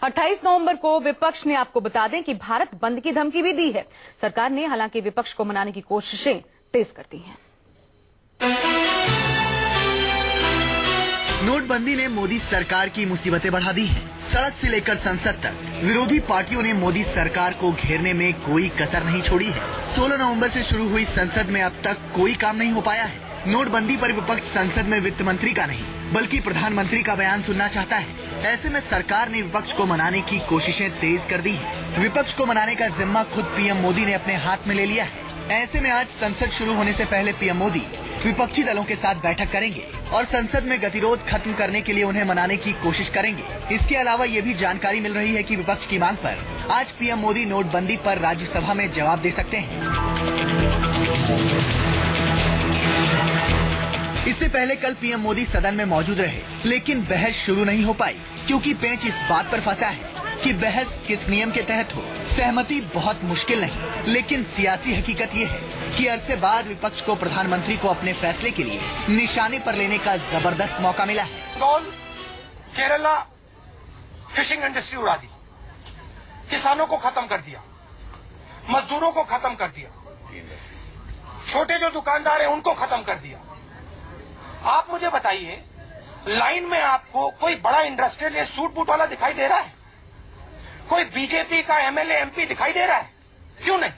28 नवंबर को विपक्ष ने, आपको बता दें कि भारत बंद की धमकी भी दी है। सरकार ने हालांकि विपक्ष को मनाने की कोशिशें तेज कर दी हैं। नोटबंदी ने मोदी सरकार की मुसीबतें बढ़ा दी हैं। सड़क से लेकर संसद तक विरोधी पार्टियों ने मोदी सरकार को घेरने में कोई कसर नहीं छोड़ी है। 16 नवंबर से शुरू हुई संसद में अब तक कोई काम नहीं हो पाया है। नोटबंदी पर विपक्ष संसद में वित्त मंत्री का नहीं बल्कि प्रधानमंत्री का बयान सुनना चाहता है। ऐसे में सरकार ने विपक्ष को मनाने की कोशिशें तेज कर दी है। विपक्ष को मनाने का जिम्मा खुद पीएम मोदी ने अपने हाथ में ले लिया है। ऐसे में आज संसद शुरू होने से पहले पीएम मोदी विपक्षी दलों के साथ बैठक करेंगे और संसद में गतिरोध खत्म करने के लिए उन्हें मनाने की कोशिश करेंगे। इसके अलावा ये भी जानकारी मिल रही है कि विपक्ष की मांग पर आज पीएम मोदी नोटबंदी पर राज्यसभा में जवाब दे सकते हैं। इससे पहले कल पीएम मोदी सदन में मौजूद रहे, लेकिन बहस शुरू नहीं हो पाई क्योंकि पेंच इस बात पर फंसा है कि बहस किस नियम के तहत हो। सहमति बहुत मुश्किल नहीं, लेकिन सियासी हकीकत ये है कि अरसे बाद विपक्ष को प्रधानमंत्री को अपने फैसले के लिए निशाने पर लेने का जबरदस्त मौका मिला है। केरला फिशिंग इंडस्ट्री उड़ा दी, किसानों को खत्म कर दिया, मजदूरों को खत्म कर दिया, छोटे जो दुकानदार हैं उनको खत्म कर दिया। आप मुझे बताइए, लाइन में आपको कोई बड़ा इंडस्ट्रियलिस्ट सूट बूट वाला दिखाई दे रहा है? कोई बीजेपी का एमएलए एमपी दिखाई दे रहा है? क्यों नहीं?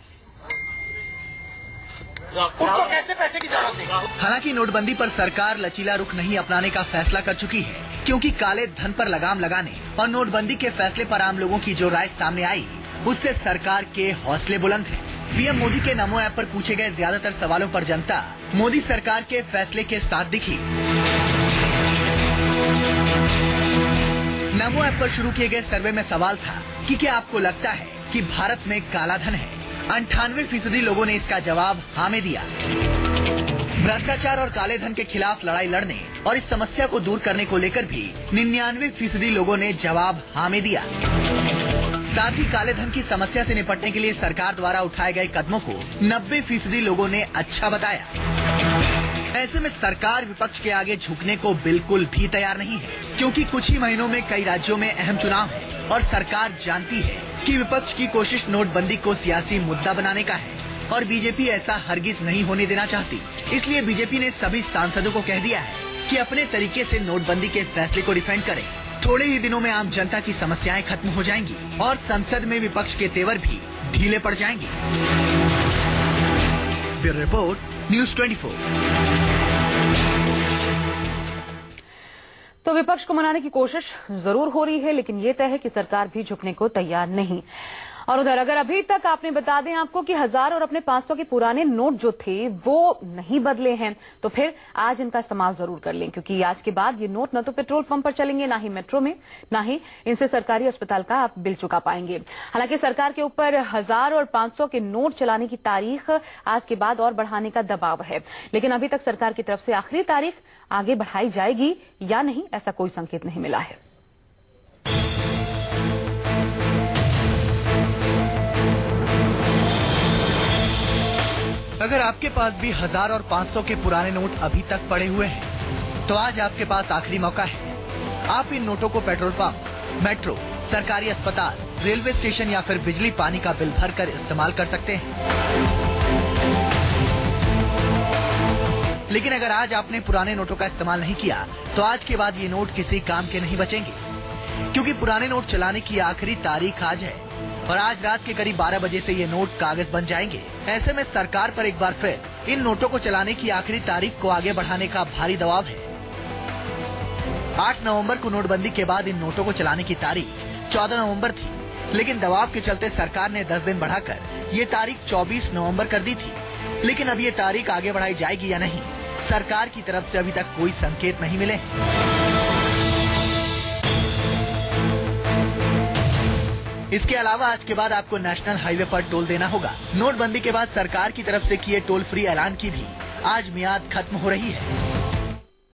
उनको कैसे पैसे की जरूरत है? हालांकि नोटबंदी पर सरकार लचीला रुख नहीं अपनाने का फैसला कर चुकी है, क्योंकि काले धन पर लगाम लगाने और नोटबंदी के फैसले पर आम लोगों की जो राय सामने आई, उससे सरकार के हौसले बुलंद हैं। पीएम मोदी के नमो ऐप पर पूछे गए ज्यादातर सवालों पर जनता मोदी सरकार के फैसले के साथ दिखी। नमो ऐप पर शुरू किए गए सर्वे में सवाल था कि क्या आपको लगता है कि भारत में काला धन है? 98% लोगों ने इसका जवाब हाँ में दिया। भ्रष्टाचार और काले धन के खिलाफ लड़ाई लड़ने और इस समस्या को दूर करने को लेकर भी 99% लोगों ने जवाब हाँ में दिया। साथ ही काले धन की समस्या से निपटने के लिए सरकार द्वारा उठाए गए कदमों को 90% लोगों ने अच्छा बताया। ऐसे में सरकार विपक्ष के आगे झुकने को बिल्कुल भी तैयार नहीं है, क्योंकि कुछ ही महीनों में कई राज्यों में अहम चुनाव है और सरकार जानती है कि विपक्ष की कोशिश नोटबंदी को सियासी मुद्दा बनाने का है और बीजेपी ऐसा हरगिज नहीं होने देना चाहती। इसलिए बीजेपी ने सभी सांसदों को कह दिया है कि अपने तरीके से नोटबंदी के फैसले को डिफेंड करें। थोड़े ही दिनों में आम जनता की समस्याएं खत्म हो जाएंगी और संसद में विपक्ष के तेवर भी ढीले पड़ जाएंगे। Bureau report, news 24। तो विपक्ष को मनाने की कोशिश जरूर हो रही है, लेकिन ये तय है कि सरकार भी झुकने को तैयार नहीं। और उधर अगर अभी तक आपने बता दें आपको कि 1000 और अपने 500 के पुराने नोट जो थे वो नहीं बदले हैं, तो फिर आज इनका इस्तेमाल जरूर कर लें, क्योंकि आज के बाद ये नोट न तो पेट्रोल पंप पर चलेंगे, ना ही मेट्रो में, ना ही इनसे सरकारी अस्पताल का आप बिल चुका पाएंगे। हालांकि सरकार के ऊपर 1000 और 500 के नोट चलाने की तारीख आज के बाद और बढ़ाने का दबाव है, लेकिन अभी तक सरकार की तरफ से आखिरी तारीख आगे बढ़ाई जाएगी या नहीं, ऐसा कोई संकेत नहीं मिला है। अगर आपके पास भी 1000 और 500 के पुराने नोट अभी तक पड़े हुए हैं, तो आज आपके पास आखिरी मौका है। आप इन नोटों को पेट्रोल पंप, मेट्रो, सरकारी अस्पताल, रेलवे स्टेशन या फिर बिजली पानी का बिल भरकर इस्तेमाल कर सकते हैं। लेकिन अगर आज आपने पुराने नोटों का इस्तेमाल नहीं किया, तो आज के बाद ये नोट किसी काम के नहीं बचेंगे, क्योंकि पुराने नोट चलाने की आखिरी तारीख आज है और आज रात के करीब 12 बजे से ये नोट कागज बन जाएंगे। ऐसे में सरकार पर एक बार फिर इन नोटों को चलाने की आखिरी तारीख को आगे बढ़ाने का भारी दबाव है। 8 नवंबर को नोटबंदी के बाद इन नोटों को चलाने की तारीख 14 नवंबर थी, लेकिन दबाव के चलते सरकार ने 10 दिन बढ़ाकर ये तारीख 24 नवंबर कर दी थी। लेकिन अब ये तारीख आगे बढ़ाई जाएगी या नहीं, सरकार की तरफ से अभी तक कोई संकेत नहीं मिले। इसके अलावा आज के बाद आपको नेशनल हाईवे पर टोल देना होगा। नोटबंदी के बाद सरकार की तरफ से किए टोल फ्री ऐलान की भी आज मियाद खत्म हो रही है।